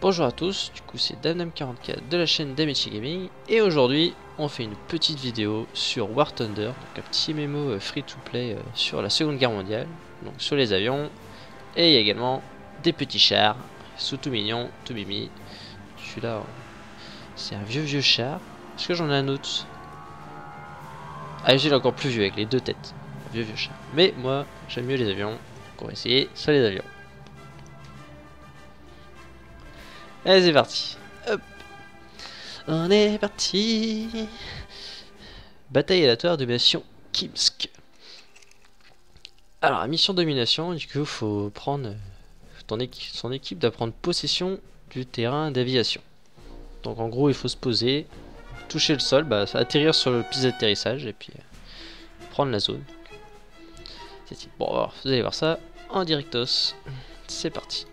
Bonjour à tous, du coup c'est Damnam44 de la chaîne Damichi Gaming et aujourd'hui on fait une petite vidéo sur War Thunder, donc un petit MMO free to play sur la Seconde Guerre mondiale, donc sur les avions, et il y a également des petits chars, sont tout mignons, tout mimi. Celui-là c'est un vieux char, est-ce que j'en ai un autre? Ah j'ai encore plus vieux avec les deux têtes, un vieux char, mais moi j'aime mieux les avions, donc on va essayer sur les avions. Allez c'est parti. Hop. On est parti. Bataille aléatoire de domination Kimsk. Alors la mission domination, du coup faut prendre son équipe doit prendre possession du terrain d'aviation. Donc en gros il faut se poser, toucher le sol, atterrir sur le piste d'atterrissage et puis prendre la zone. Bon alors, vous allez voir ça en directos. C'est parti.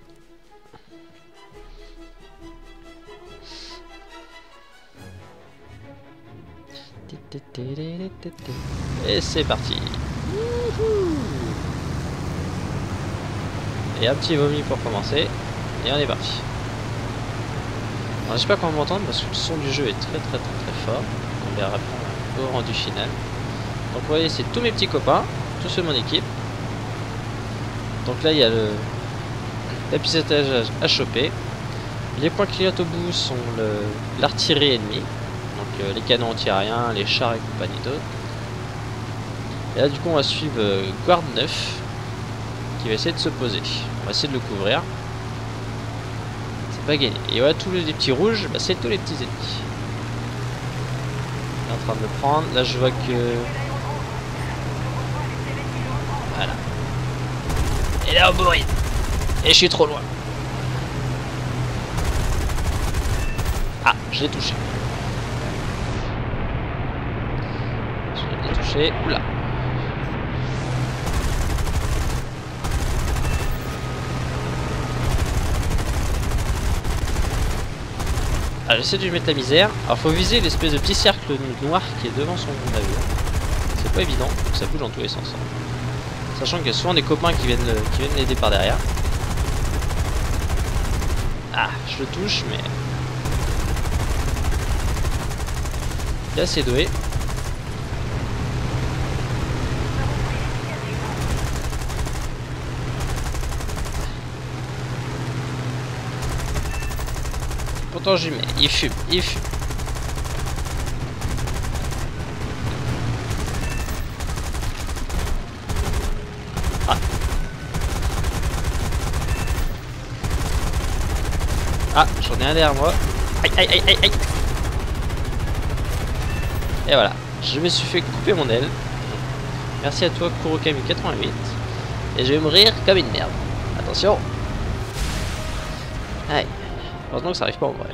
Et c'est parti. Et un petit vomi pour commencer. Et on est parti. Alors j'espère qu'on va m'entendre parce que le son du jeu est très fort. On verra au rendu final. Donc vous voyez c'est tous mes petits copains, tous ceux de mon équipe. Donc là il y a la piste d'atterrissage à choper. Les points qui clignotent au bout sont l'artillerie ennemie. Donc les canons anti-aériens, les chars et compagnie d'autres. Et là du coup on va suivre Guard 9 qui va essayer de se poser. On va essayer de le couvrir. C'est pas gagné. Et voilà tous les petits rouges, c'est tous les petits ennemis. Il est en train de me prendre. Là je vois que... Voilà. Et là on bourrine. Et je suis trop loin. Ah, je l'ai touché. Oula. Ah, j'essaie de lui mettre la misère. Alors faut viser l'espèce de petit cercle noir qui est devant son avion. C'est pas évident, donc ça bouge dans tous les sens. Sachant qu'il y a souvent des copains qui viennent l'aider par derrière. Ah, je le touche mais... Il est assez doué. Pourtant j'y mets, il fume. Ah, j'en ai un derrière moi. Aïe. Et voilà, je me suis fait couper mon aile. Merci à toi Kurokami88. Et je vais mourir comme une merde. Attention. Aïe. Heureusement que ça arrive pas en vrai.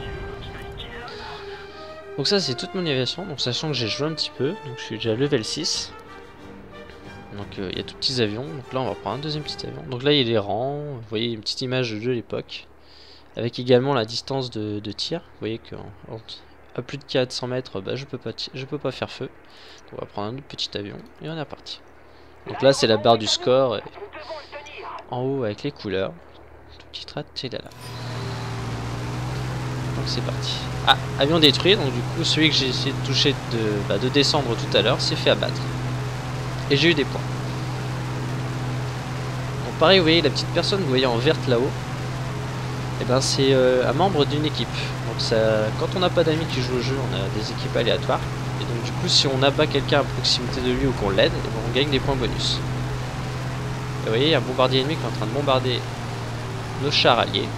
Donc ça c'est toute mon aviation, donc sachant que j'ai joué un petit peu, donc je suis déjà level 6. Donc il y a tous petits avions, donc là on va prendre un deuxième petit avion. Donc là il y a les rangs, vous voyez une petite image de l'époque. Avec également la distance de tir, vous voyez qu'à plus de 400 mètres, je peux pas faire feu. Donc on va prendre un autre petit avion et on est reparti. Donc là c'est la barre du score, et en haut avec les couleurs. Tout petit trait, c'est là. Donc c'est parti. Ah, avion détruit, donc du coup celui que j'ai essayé de toucher de descendre tout à l'heure s'est fait abattre. Et j'ai eu des points. Donc pareil, vous voyez la petite personne, vous voyez en verte là-haut. Et c'est un membre d'une équipe. Donc ça, quand on n'a pas d'amis qui jouent au jeu, on a des équipes aléatoires. Et donc du coup si on abat quelqu'un à proximité de lui ou qu'on l'aide, on gagne des points bonus. Et vous voyez, il y a un bombardier ennemi qui est en train de bombarder nos chars alliés.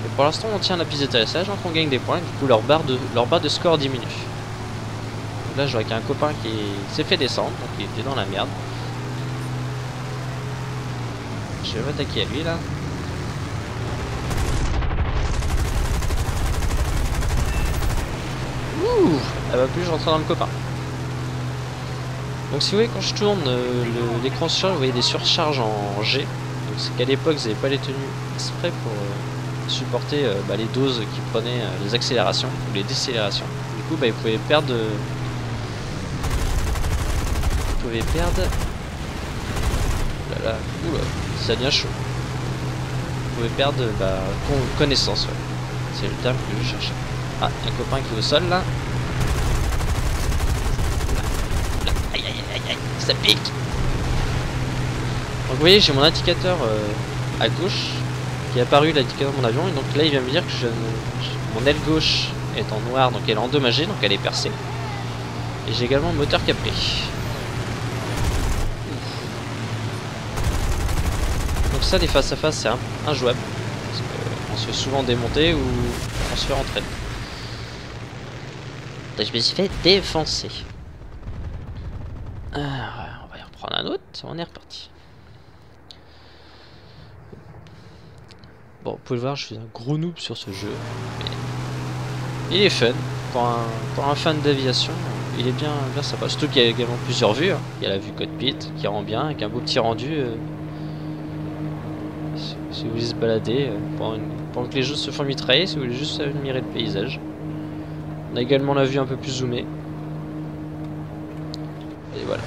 Et pour l'instant on tient la piste d'atterrissage, donc on gagne des points, du coup leur barre de score diminue. Donc là je vois qu'il y a un copain qui s'est fait descendre, donc il était dans la merde. Je vais m'attaquer à lui là. Ouh, elle va plus, je rentre dans le copain. Donc si vous voyez quand je tourne l'écran surcharge, vous voyez des surcharges en G. Donc c'est qu'à l'époque vous n'avez pas les tenues exprès pour supporter les doses qui prenaient les accélérations ou les décélérations. Du coup vous pouvez perdre... Oula, ça devient chaud. pouvez perdre connaissance. Ouais. C'est le terme que je cherchais. Ah, un copain qui est au sol là. Aïe aïe aïe aïe, ça pique. Donc vous voyez, j'ai mon indicateur à gauche qui est apparu, l'indicateur de mon avion, et donc là il vient me dire que mon aile gauche est en noir, donc elle est endommagée, donc elle est percée. Et j'ai également le moteur capé. Donc ça, les face à face, c'est injouable. On se fait souvent démonter ou on se fait rentrer. Donc, je me suis fait défoncer. On va y reprendre un autre, on est reparti. Bon, vous pouvez le voir, je suis un gros noob sur ce jeu. Mais il est fun. Pour un fan d'aviation, il est bien sympa. Surtout qu'il y a également plusieurs vues. Hein. Il y a la vue cockpit qui rend bien, avec un beau petit rendu. Si vous voulez se balader, pendant que les jeux se font mitrailler, si vous voulez juste admirer le paysage. On a également la vue un peu plus zoomée. Et voilà.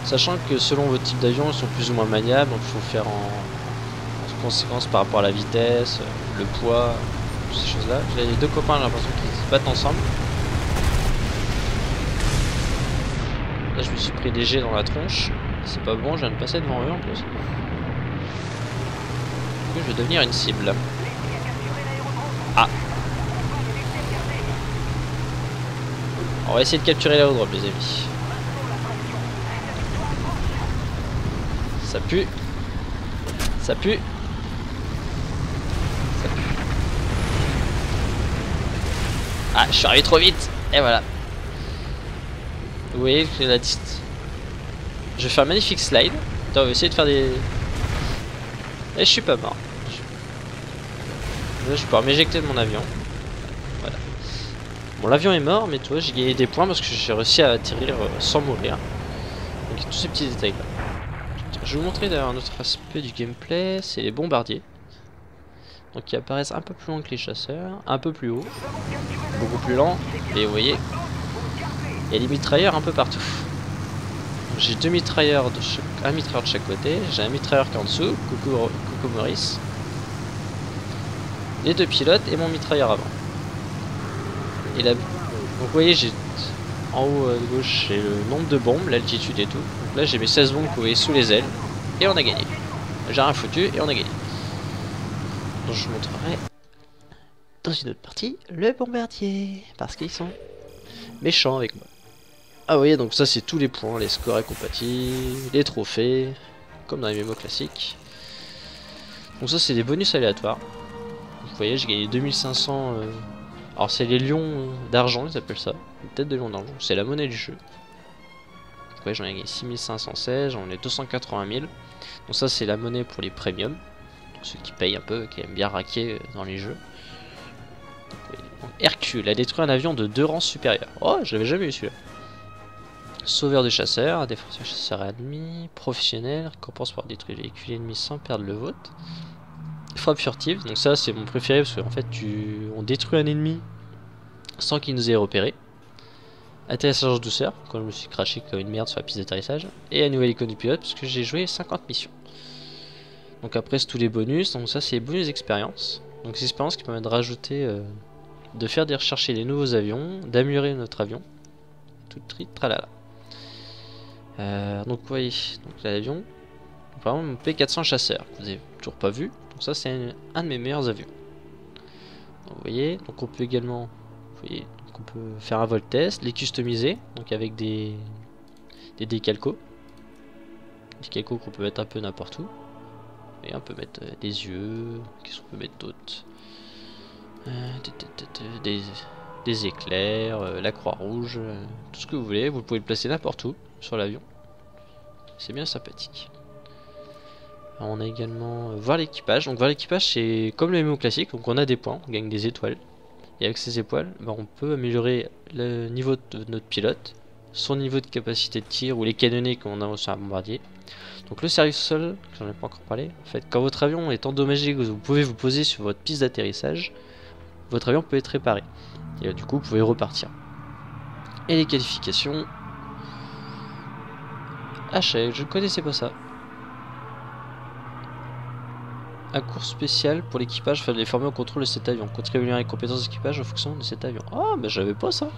Sachant que selon vos types d'avions, ils sont plus ou moins maniables, donc il faut faire en conséquence par rapport à la vitesse, le poids, toutes ces choses là. J'ai les deux copains, j'ai l'impression qu'ils se battent ensemble. Là je me suis pris des jets dans la tronche, c'est pas bon, je viens de passer devant eux en plus. Je vais devenir une cible. Ah, on va essayer de capturer l'aérodrome les amis. Ça pue. Ça pue. Ça pue. Ah, je suis arrivé trop vite. Et voilà. Vous voyez que la distance. Je vais faire un magnifique slide. Attends, on va essayer de faire des... Et je suis pas mort. Là, je vais pouvoir m'éjecter de mon avion. Voilà. Bon, l'avion est mort, mais tu vois, j'ai gagné des points parce que j'ai réussi à atterrir sans mourir. Donc, tous ces petits détails là. Je vais vous montrer d'ailleurs un autre aspect du gameplay, c'est les bombardiers. Donc qui apparaissent un peu plus loin que les chasseurs, un peu plus haut, beaucoup plus lent, et vous voyez, il y a des mitrailleurs un peu partout. J'ai deux mitrailleurs, un mitrailleur de chaque côté, j'ai un mitrailleur qui est en dessous, coucou Maurice, les deux pilotes et mon mitrailleur avant. Et là, donc vous voyez, j'ai en haut à gauche, j'ai le nombre de bombes, l'altitude et tout. Donc là, j'ai mes 16 bombes que vous voyez sous les ailes. Et on a gagné. J'ai rien foutu et on a gagné. Donc je vous montrerai dans une autre partie le bombardier. Parce qu'ils sont méchants avec moi. Ah vous voyez, donc ça c'est tous les points, les scores et compatibles, les trophées, comme dans les MMO classiques. Donc ça c'est des bonus aléatoires. Donc, vous voyez, j'ai gagné 2500... Alors c'est les lions d'argent, ils appellent ça. Une tête de lion d'argent, c'est la monnaie du jeu. Vous voyez, j'en ai gagné 6516, j'en ai 280 000. Donc ça c'est la monnaie pour les premiums. Donc ceux qui payent un peu, qui aiment bien raquer dans les jeux. Donc, Hercule a détruit un avion de 2 rangs supérieurs. Oh, j'avais jamais eu celui-là. Sauveur de chasseurs, défenseur chasseur ennemi, professionnel, récompense pour détruire le véhicule ennemi sans perdre le vôtre. Frappe furtive, donc ça c'est mon préféré parce qu'en fait on détruit un ennemi sans qu'il nous ait repéré. Atterrissage en douceur, quand je me suis craché comme une merde sur la piste d'atterrissage. Et un nouvel icône du pilote parce que j'ai joué 50 missions. Donc après c'est tous les bonus, donc ça c'est les bonus d'expérience. Donc c'est l'expérience qui permet de rajouter, de faire rechercher des nouveaux avions, d'améliorer notre avion. Tout tri, tralala. Donc vous voyez, donc l'avion, par exemple mon P400 chasseur, que vous avez toujours pas vu. Donc ça c'est un de mes meilleurs avions. Donc, vous voyez, donc on peut également, vous voyez, donc on peut faire un vol test, les customiser, donc avec des décalcos. Des décalcos qu'on peut mettre un peu n'importe où. Et on peut mettre des yeux, qu'est-ce qu'on peut mettre d'autre, des éclairs, la croix rouge, tout ce que vous voulez, vous pouvez le placer n'importe où sur l'avion. C'est bien sympathique. Alors on a également voir l'équipage. Donc voir l'équipage c'est comme le MMO classique, donc on a des points, on gagne des étoiles. Et avec ces étoiles, on peut améliorer le niveau de notre pilote, son niveau de capacité de tir ou les canonniers qu'on a sur un bombardier. Donc le service au sol, j'en ai pas encore parlé, en fait quand votre avion est endommagé, que vous pouvez vous poser sur votre piste d'atterrissage, votre avion peut être réparé. Et du coup vous pouvez repartir. Et les qualifications... Ah je connaissais pas ça. un cours spécial pour l'équipage afin de les former au contrôle de cet avion. Contribuer les compétences d'équipage en fonction de cet avion. Ah, mais j'avais pas ça.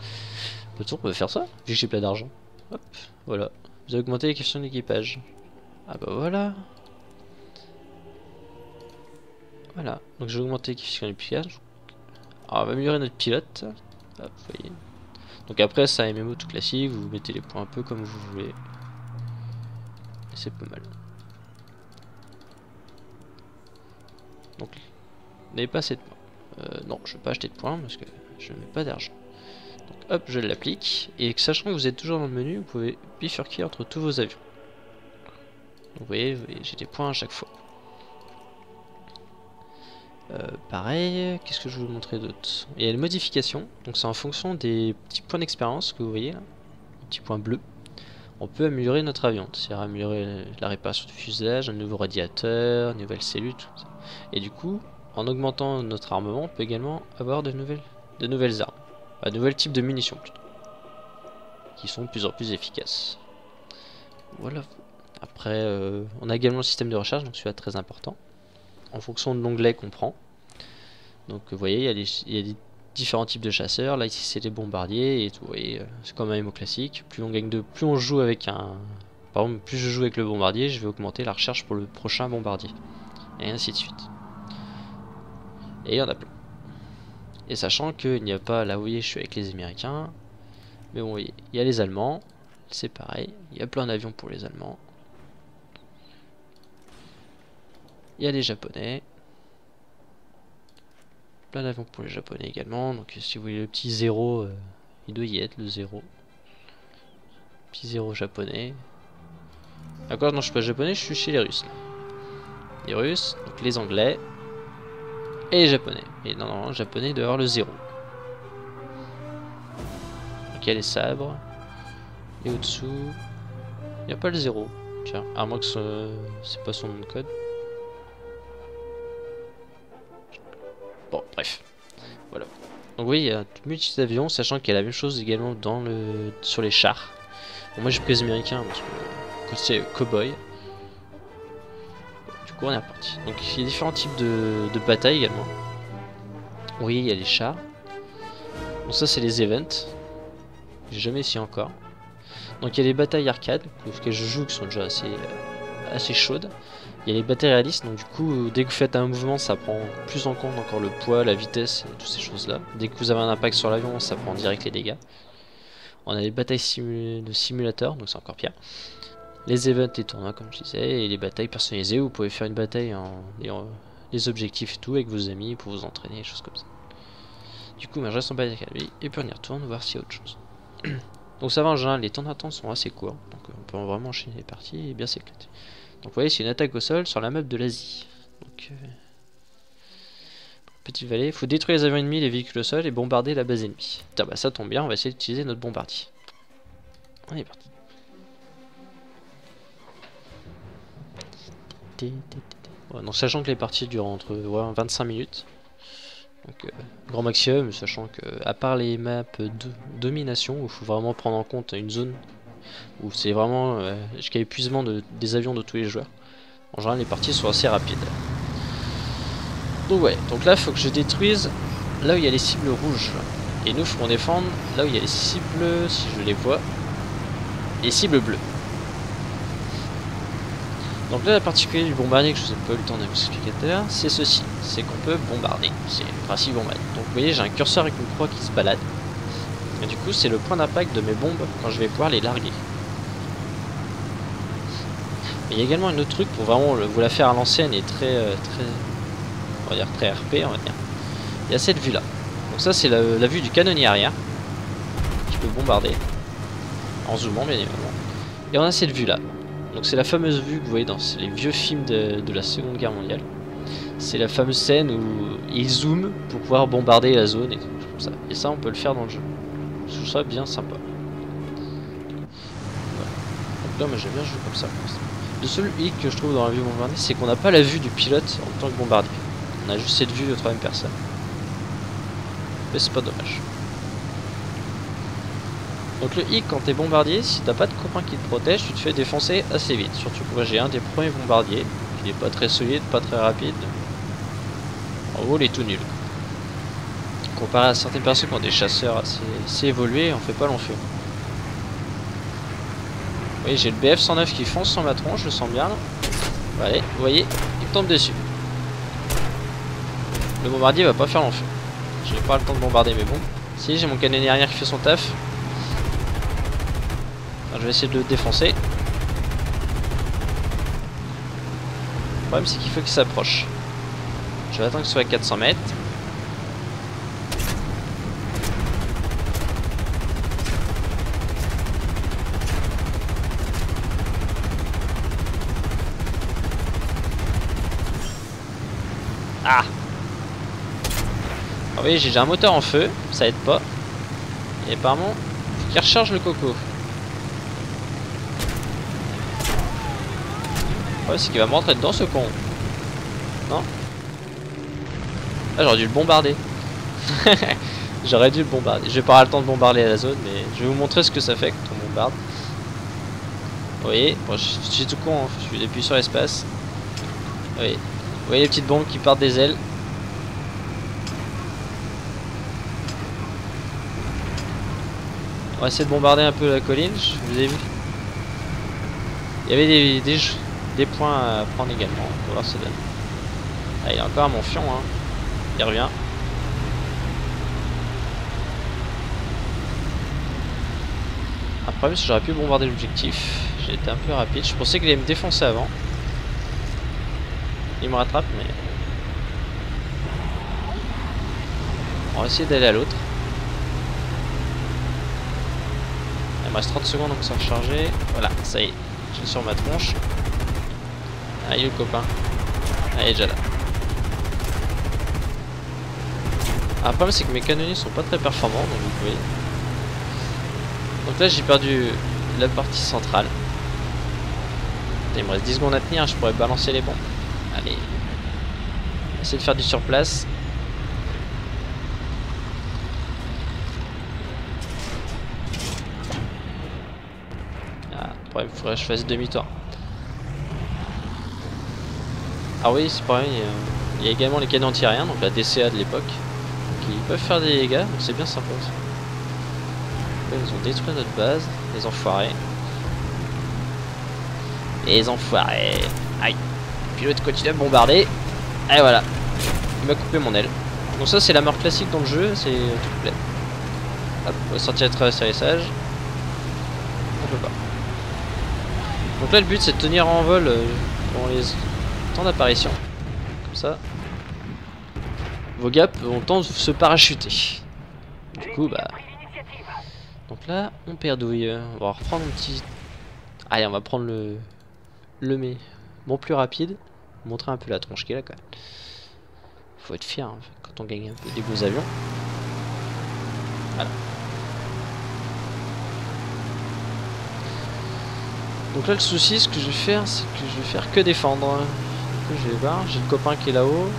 Peut-être on peut faire ça, vu que j'ai plein d'argent. Hop, voilà. Vous avez augmenté les questions d'équipage. Ah bah voilà. Voilà, donc j'ai augmenté les questions d'équipage. Alors on va améliorer notre pilote. Hop, vous voyez. Donc après, ça MMO tout classique, vous mettez les points un peu comme vous voulez. Et c'est pas mal. Donc, vous n'avez pas assez de points. Non, je ne vais pas acheter de points parce que je ne mets pas d'argent. Donc hop, je l'applique. Et sachant que vous êtes toujours dans le menu, vous pouvez bifurquer entre tous vos avions. Donc vous voyez j'ai des points à chaque fois. Pareil, qu'est-ce que je vais vous montrer d'autre? Il y a les modifications, donc c'est en fonction des petits points d'expérience que vous voyez là, les petits points bleus. On peut améliorer notre avion, c'est-à-dire améliorer la réparation du fuselage, un nouveau radiateur, une nouvelle cellule, tout ça. Et du coup, en augmentant notre armement, on peut également avoir de nouvelles armes, de nouveaux types de munitions plutôt, qui sont de plus en plus efficaces. Voilà. Après, on a également le système de recharge, donc celui-là très important, en fonction de l'onglet qu'on prend. Donc vous voyez, il y a des différents types de chasseurs. Là ici c'est des bombardiers et tout. Vous voyez, c'est comme un MMO classique. Plus on gagne plus on joue avec un. Par exemple, plus je joue avec le bombardier, je vais augmenter la recherche pour le prochain bombardier. Et ainsi de suite. Et il y en a plein. Et sachant qu'il n'y a pas, là vous voyez, je suis avec les Américains. Mais bon, vous voyez, il y a les Allemands. C'est pareil. Il y a plein d'avions pour les Allemands. Il y a les Japonais. Plein d'avions pour les Japonais également. Donc si vous voyez le petit 0, il doit y être le 0. Petit 0 japonais. D'accord, non je suis pas japonais, je suis chez les Russes. Là. Les Russes, donc les Anglais. Et les Japonais. Et non, japonais doit avoir le 0. Donc il y a les sabres. Et au-dessous, il n'y a pas le 0. Tiens, à moins que c'est pas son nom de code. Bon, bref. Voilà. Donc oui, il y a tout multi d'avions, sachant qu'il y a la même chose également sur les chars. Bon, moi j'ai pris les Américains parce que c'est cowboy. Bon, du coup on est reparti. Donc il y a différents types de batailles également. Oui, il y a les chars. Donc ça c'est les events. J'ai jamais essayé encore. Donc il y a les batailles arcade, auxquelles je joue, qui sont déjà assez chaudes. Il y a les batailles réalistes, donc du coup, dès que vous faites un mouvement, ça prend plus en compte encore le poids, la vitesse et toutes ces choses-là. Dès que vous avez un impact sur l'avion, ça prend direct les dégâts. On a les batailles de simulateurs, donc c'est encore pire. Les events et tournois, comme je disais, et les batailles personnalisées, où vous pouvez faire une bataille les objectifs et tout, avec vos amis, pour vous entraîner, des choses comme ça. Du coup, je reste en bataille avec lui, et puis on y retourne, voir s'il y a autre chose. Donc ça va en général, les temps d'attente sont assez courts, donc on peut vraiment enchaîner les parties et bien s'éclater. Donc vous voyez, c'est une attaque au sol sur la map de l'Asie. Donc petit valet, il faut détruire les avions ennemis, les véhicules au sol et bombarder la base ennemie. Putain, bah ça tombe bien, on va essayer d'utiliser notre bombardier. On est parti. Ouais, donc sachant que les parties durent entre 25 minutes. Donc grand maximum, sachant que à part les maps de domination, où il faut vraiment prendre en compte une zone où c'est vraiment jusqu'à épuisement des avions de tous les joueurs. En général les parties sont assez rapides. Donc ouais, donc là il faut que je détruise là où il y a les cibles rouges. Et nous il faut qu'on défende là où il y a les cibles, si je les vois, les cibles bleues. Donc là la particularité du bombardier que je vous ai pas eu le temps de vous expliquer tout à l'heure, c'est ceci, c'est qu'on peut bombarder, c'est le principe bombardier. Donc vous voyez j'ai un curseur avec une croix qui se balade. Et du coup c'est le point d'impact de mes bombes quand je vais pouvoir les larguer. Mais il y a également un autre truc pour vraiment vous la faire à l'ancienne et très on va dire très RP on va dire. Il y a cette vue là. Donc ça c'est la vue du canonnier arrière qui peut bombarder en zoomant bien évidemment. Et on a cette vue là. Donc c'est la fameuse vue que vous voyez dans les vieux films de la Seconde Guerre mondiale. C'est la fameuse scène où ils zooment pour pouvoir bombarder la zone et tout comme ça. Et ça on peut le faire dans le jeu. Je trouve ça bien sympa. Voilà. Donc là moi j'aime bien jouer comme ça. Le seul hic que je trouve dans la vue bombardier, c'est qu'on n'a pas la vue du pilote en tant que bombardier. On a juste cette vue de troisième personne. Mais c'est pas dommage. Donc le hic quand t'es bombardier, si t'as pas de copain qui te protège, tu te fais défoncer assez vite. Surtout que moi j'ai un des premiers bombardiers, qui est pas très solide, pas très rapide. En gros, il est tout nul. Comparé à certaines personnes qui ont des chasseurs assez évolués, on fait pas long feu. Oui, j'ai le BF-109 qui fonce sur ma tronche, je le sens bien. Là. Allez, vous voyez, il me tombe dessus. Le bombardier va pas faire long feu. Je vais pas le temps de bombarder, mais bon. Si, j'ai mon canonnier arrière qui fait son taf. Alors, je vais essayer de le défoncer. Le problème, c'est qu'il faut qu'il s'approche. Je vais attendre qu'il soit à 400 mètres. Ah! Ah oui, j'ai déjà un moteur en feu, ça aide pas. Et apparemment, faut qu'il recharge le coco. Ouais, c'est qu'il va me rentrer dedans ce con. Non? Ah, j'aurais dû le bombarder. J'aurais dû le bombarder. Je vais pas avoir le temps de bombarder la zone, mais je vais vous montrer ce que ça fait quand on bombarde. Vous voyez, bon, je suis tout con, hein. Je appuie sur l'espace. Vous voyez les petites bombes qui partent des ailes. On va essayer de bombarder un peu la colline, je vous ai vu. Il y avait des points à prendre également, on va voir ce que ça donne. Ah, il est encore à mon fion, hein. Il revient. Un problème, c'est que j'aurais pu bombarder l'objectif. J'ai été un peu rapide, je pensais qu'il allait me défoncer avant. Il me rattrape, mais... On va essayer d'aller à l'autre. Il me reste 30 secondes donc ça va recharger. Voilà, ça y est, je suis sur ma tronche. Ah, il est le copain. Ah, il est déjà là. Ah, le problème c'est que mes canonniers sont pas très performants, donc vous pouvez. Donc là j'ai perdu la partie centrale. Il me reste 10 secondes à tenir, je pourrais balancer les bombes. Allez. Essayer de faire du surplace. Ah, le problème, il faudrait que je fasse demi-tour. Ah oui, c'est pareil, il y a également les canons anti-aériens, donc la DCA de l'époque, qui peuvent faire des dégâts, donc c'est bien sympa aussi. Là, ils ont détruit notre base, les enfoirés. Les enfoirés. Aïe. Puis l'autre continue à me bombarder. Et voilà. Il m'a coupé mon aile. Donc ça c'est la mort classique dans le jeu, c'est tout complet. Hop, on va sortir de traversage. On peut pas. Donc là le but c'est de tenir en vol dans les temps d'apparition. Comme ça. Vos gars ont tendance de se parachuter. Du coup bah. Donc là on perdouille. On va reprendre un petit. Allez, on va prendre le bon plus rapide. Montrer un peu la tronche qu'il a quand même. Faut être fier hein, quand on gagne un peu des beaux avions. Voilà. Donc là le souci, ce que je vais faire, c'est que je vais faire que défendre. Du coup je vais voir, j'ai le copain qui est là-haut.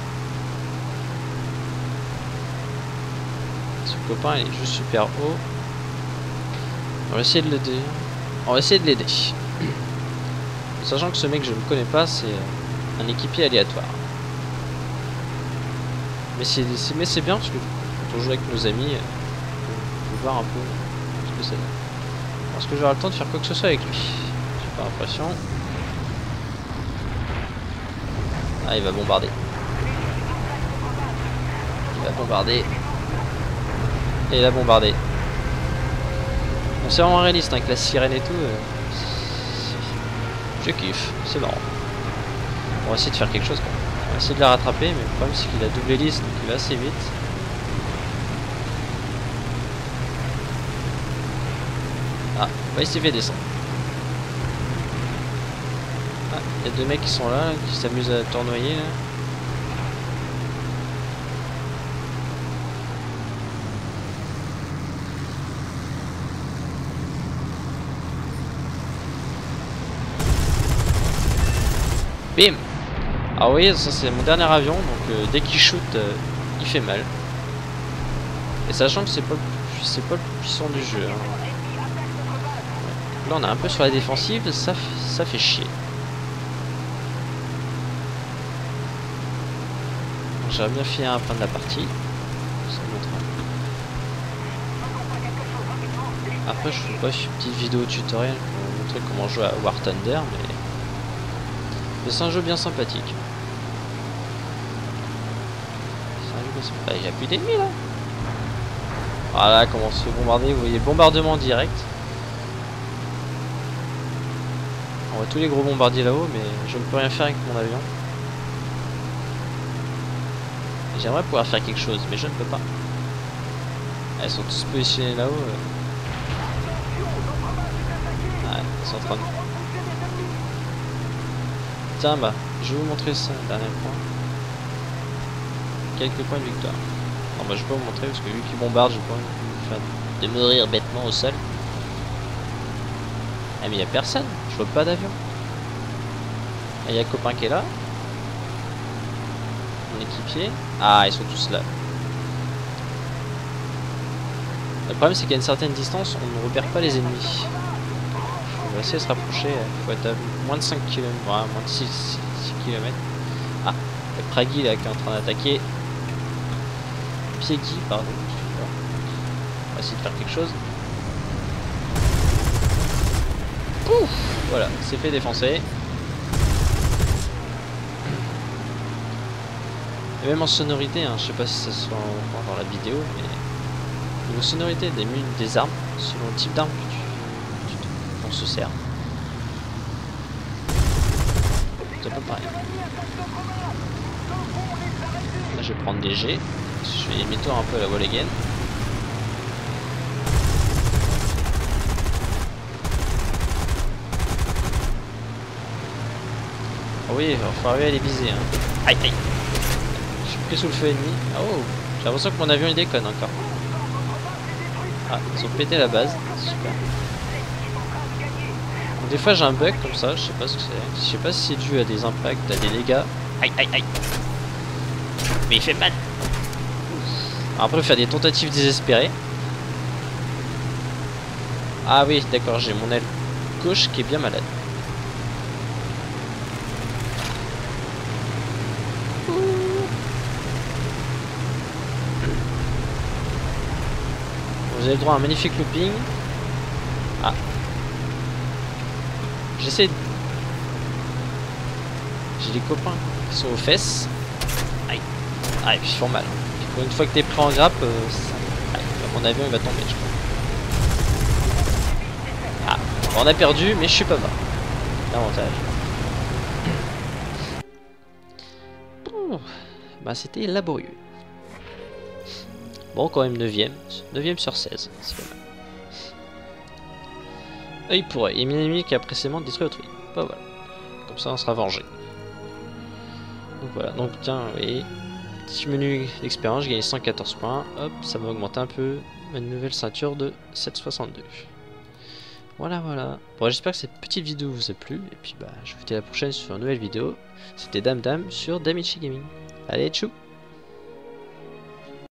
Ce copain il est juste super haut. On va essayer de l'aider. On va essayer de l'aider. Sachant que ce mec je ne connais pas, c'est un équipier aléatoire. Mais c'est bien parce que quand on joue avec nos amis, on peut voir un peu ce que ça donne. Est-ce que j'aurai le temps de faire quoi que ce soit avec lui? J'ai pas l'impression. Ah, il va bombarder. Il va bombarder. Et il a bombardé. Bon, c'est vraiment réaliste hein, avec la sirène et tout. Je kiffe, c'est marrant. On va essayer de faire quelque chose quand même. On va essayer de la rattraper, mais le problème c'est qu'il a double hélice, donc il va assez vite. Ah, bah il s'est fait descendre. Ah, il y a deux mecs qui sont là, qui s'amusent à tournoyer là. Bim! Ah oui, ça c'est mon dernier avion, donc dès qu'il shoot, il fait mal. Et sachant que c'est pas le plus puissant du jeu. Hein. Ouais. Là on est un peu sur la défensive, ça fait chier. J'aurais bien fait un à la fin de la partie. Ça montrera. Après, je ferai pas une petite vidéo tutoriel pour vous montrer comment jouer à War Thunder, mais c'est un jeu bien sympathique. Ah, il n'y a plus d'ennemis là. Voilà comment on se fait bombarder. Vous voyez, bombardement direct. On voit tous les gros bombardiers là-haut, mais je ne peux rien faire avec mon avion. J'aimerais pouvoir faire quelque chose, mais je ne peux pas. Elles sont tous positionnés là-haut. Ouais, ils sont en train de... Tiens, bah, je vais vous montrer ça, dernier point. Quelques points de victoire. Non, bah, je vais pas vous montrer parce que vu qu'ils bombardent, je vais pas vous faire de mourir bêtement au sol. Ah, mais il y a personne, je vois pas d'avion. Ah, il y a un copain qui est là. Mon équipier. Ah, ils sont tous là. Le problème, c'est qu'à une certaine distance, on ne repère pas les ennemis. On va essayer de se rapprocher. Il faut être à moins de 5 km, ouais, moins de 6 km. Ah, il y a Praggy là qui est en train d'attaquer. Piegui, pardon. On va essayer de faire quelque chose. Pouf, voilà, c'est fait défoncer. Et même en sonorité, hein, je sais pas si ça se voit dans la vidéo, mais niveau sonorité des armes, selon le type d'arme que on se sert. C'est pas pareil. Là, je vais prendre des G. Je fais demi-tour un peu à la wall again. Oh oui, il va falloir arriver à les viser. Hein. Aïe aïe. Je suis pris sous le feu ennemi. Oh, j'ai l'impression que mon avion il déconne encore. Ah, ils ont pété la base. Super. Donc, des fois j'ai un bug comme ça, je sais pas ce que c'est. Je sais pas si c'est dû à des impacts, à des dégâts. Aïe aïe aïe. Mais il fait mal. Alors après, faire des tentatives désespérées. Ah oui, d'accord, j'ai mon aile gauche qui est bien malade. Vous avez le droit à un magnifique looping. Ah. J'essaie de... J'ai des copains qui sont aux fesses. Aïe. Ah, et puis ils font mal. Pour une fois que t'es pris en grappe, aïe, mon avion il va tomber, je crois. Ah, on a perdu, mais je suis pas mort. L'avantage. Bah c'était laborieux. Bon, quand même 9ème. 9ème sur 16. C'est pas mal. Œil pour œil. Et mon ennemi qui a précédemment détruit autrui. Bah voilà. Comme ça on sera vengé. Donc voilà. Donc tiens, et petit menu d'expérience, j'ai gagné 114 points. Hop, ça m'a augmenté un peu ma nouvelle ceinture de 762. Voilà, voilà. Bon, j'espère que cette petite vidéo vous a plu. Et puis bah, je vous dis à la prochaine sur une nouvelle vidéo. C'était Dame Dame sur Damichi Gaming. Allez, tchou!